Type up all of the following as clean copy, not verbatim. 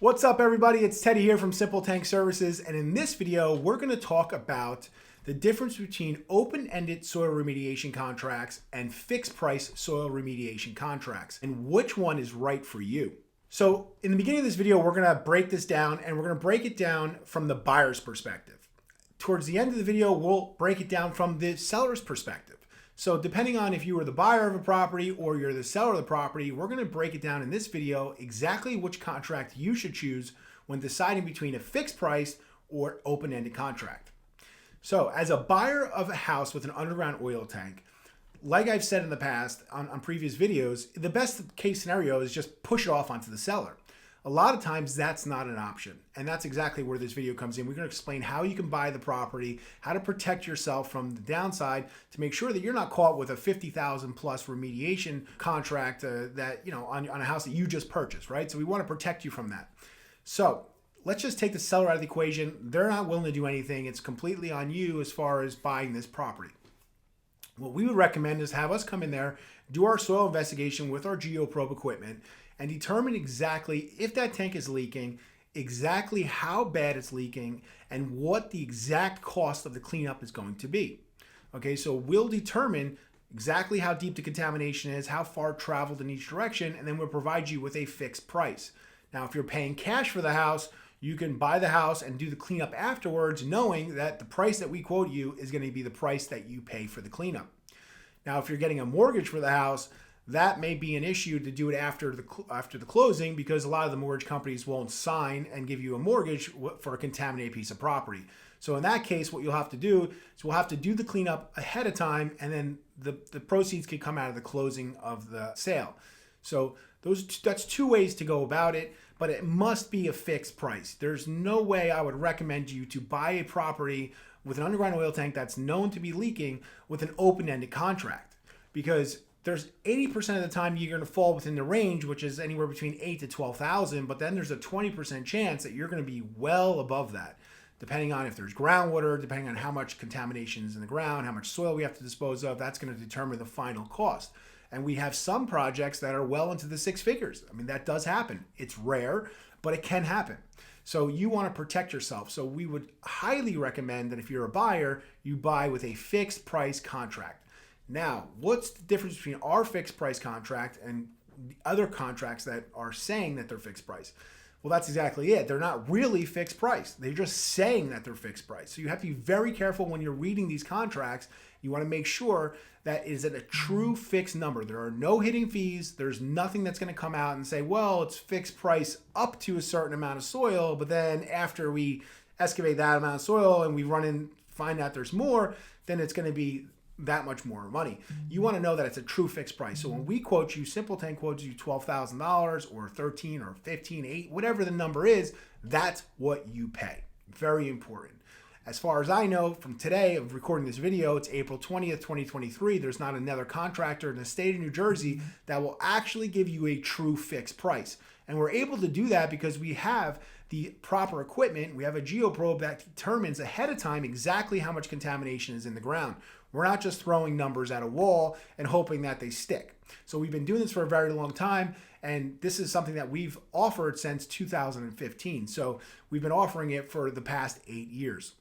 What's up everybody, it's Teddy here from Simple Tank Services, and in this video we're going to talk about the difference between open-ended soil remediation contracts and fixed price soil remediation contracts and which one is right for you. So in the beginning of this video we're going to break this down, and we're going to break it down from the buyer's perspective. Towards the end of the video we'll break it down from the seller's perspective. So depending on if you are the buyer of a property or you're the seller of the property, we're going to break it down in this video exactly which contract you should choose when deciding between a fixed price or open-ended contract. So as a buyer of a house with an underground oil tank, like I've said in the past on previous videos, the best case scenario is just push it off onto the seller. A lot of times that's not an option, and that's exactly where this video comes in. We're going to explain how you can buy the property, how to protect yourself from the downside to make sure that you're not caught with a $50,000 plus remediation contract that, you know, on a house that you just purchased, right? So we want to protect you from that. So let's just take the seller out of the equation. They're not willing to do anything. It's completely on you as far as buying this property. What we would recommend is have us come in there, do our soil investigation with our geoprobe equipment, and determine exactly if that tank is leaking, exactly how bad it's leaking, and what the exact cost of the cleanup is going to be. Okay, so we'll determine exactly how deep the contamination is, how far traveled in each direction, and then we'll provide you with a fixed price. Now, if you're paying cash for the house, you can buy the house and do the cleanup afterwards, knowing that the price that we quote you is going to be the price that you pay for the cleanup. Now, if you're getting a mortgage for the house, that may be an issue to do it after the closing, because a lot of the mortgage companies won't sign and give you a mortgage for a contaminated piece of property. So in that case, what you'll have to do is we'll have to do the cleanup ahead of time, and then the proceeds can come out of the closing of the sale. So that's two ways to go about it, but it must be a fixed price. There's no way I would recommend you to buy a property with an underground oil tank that's known to be leaking with an open-ended contract, because there's 80% of the time you're going to fall within the range, which is anywhere between 8 to 12,000, but then there's a 20% chance that you're going to be well above that, depending on if there's groundwater, depending on how much contamination is in the ground, how much soil we have to dispose of. That's going to determine the final cost. And we have some projects that are well into the six figures. I mean, that does happen. It's rare, but it can happen. So you want to protect yourself. So we would highly recommend that if you're a buyer, you buy with a fixed price contract. Now, what's the difference between our fixed price contract and the other contracts that are saying that they're fixed price? Well, that's exactly it. They're not really fixed price. They're just saying that they're fixed price. So you have to be very careful when you're reading these contracts. You want to make sure that it is at a true fixed number. There are no hidden fees. There's nothing that's going to come out and say, well, it's fixed price up to a certain amount of soil, but then after we excavate that amount of soil and we run in, find out there's more, then it's going to be that much more money. You want to know that it's a true fixed price. So when we quote you, Simple Tank quotes you $12,000 or 13 or 15, 8, whatever the number is, that's what you pay. Very important. As far as I know, from today of recording this video, it's April 20th, 2023. There's not another contractor in the state of New Jersey that will actually give you a true fixed price. And we're able to do that because we have the proper equipment. We have a geoprobe that determines ahead of time exactly how much contamination is in the ground. We're not just throwing numbers at a wall and hoping that they stick. So we've been doing this for a very long time, and this is something that we've offered since 2015. So we've been offering it for the past 8 years.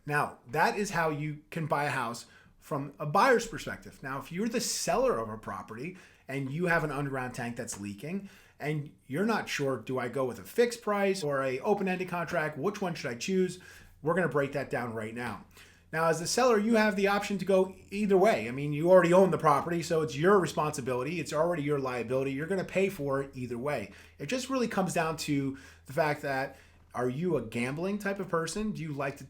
Now, that is how you can buy a house from a buyer's perspective. Now, if you're the seller of a property and you have an underground tank that's leaking and you're not sure, do I go with a fixed price or a open-ended contract? Which one should I choose? We're going to break that down right now. Now, as the seller, you have the option to go either way. I mean, you already own the property, so it's your responsibility. It's already your liability. You're going to pay for it either way. It just really comes down to the fact that, are you a gambling type of person? Do you like to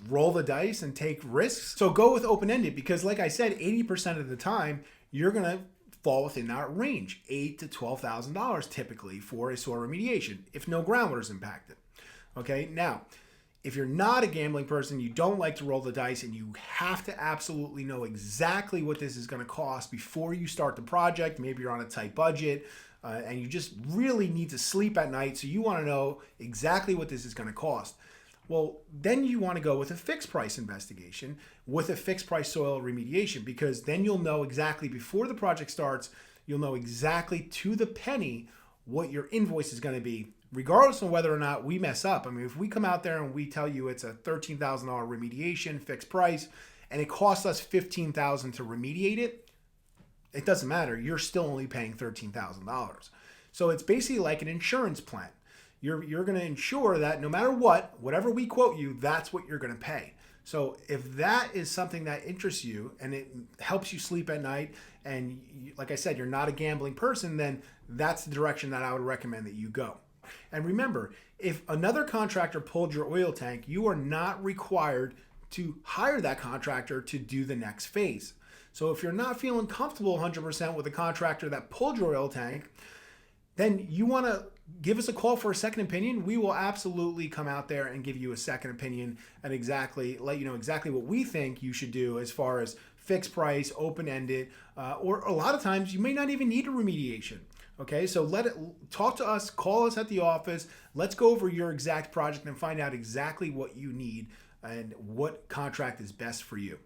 roll the dice and take risks? So go with open-ended, because like I said, 80% of the time, you're going to fall within that range, $8,000 to $12,000 typically for a soil remediation, if no groundwater is impacted. Okay, now, if you're not a gambling person, you don't like to roll the dice, and you have to absolutely know exactly what this is going to cost before you start the project. Maybe you're on a tight budget and you just really need to sleep at night, so you want to know exactly what this is going to cost. Well, then you want to go with a fixed price investigation with a fixed price soil remediation, because then you'll know exactly before the project starts, you'll know exactly to the penny what your invoice is going to be regardless of whether or not we mess up. I mean, if we come out there and we tell you it's a $13,000 remediation fixed price and it costs us $15,000 to remediate it, it doesn't matter. You're still only paying $13,000. So it's basically like an insurance plan. You're going to ensure that no matter what, whatever we quote you, that's what you're going to pay. So if that is something that interests you and it helps you sleep at night, and like I said, you're not a gambling person, then that's the direction that I would recommend that you go. And remember, if another contractor pulled your oil tank, you are not required to hire that contractor to do the next phase. So if you're not feeling comfortable 100% with a contractor that pulled your oil tank, then you want to give us a call for a second opinion. We will absolutely come out there and give you a second opinion and let you know exactly what we think you should do as far as fixed price, open-ended, or a lot of times you may not even need a remediation. Okay, so talk to us, call us at the office. Let's go over your exact project and find out exactly what you need and what contract is best for you.